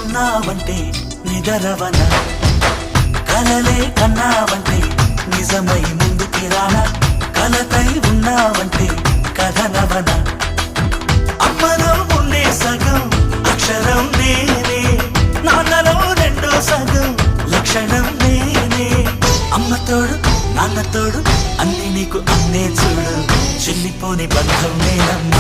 ఉన్నావంటే నిదరవన, కలలే కన్నావంటే నిజమై ముందుకి రానా, కలతై ఉన్నావంటే కథనవన. అమ్మలో ఉండే సగం అక్షరం నేనే, నాన్నలో రెండో సగం లక్షణం నేనే. అమ్మ తోడు నాన్న తోడు అన్ని నీకు అన్నే చూడు, చెల్లిపోని బంధం నేనమ్మ.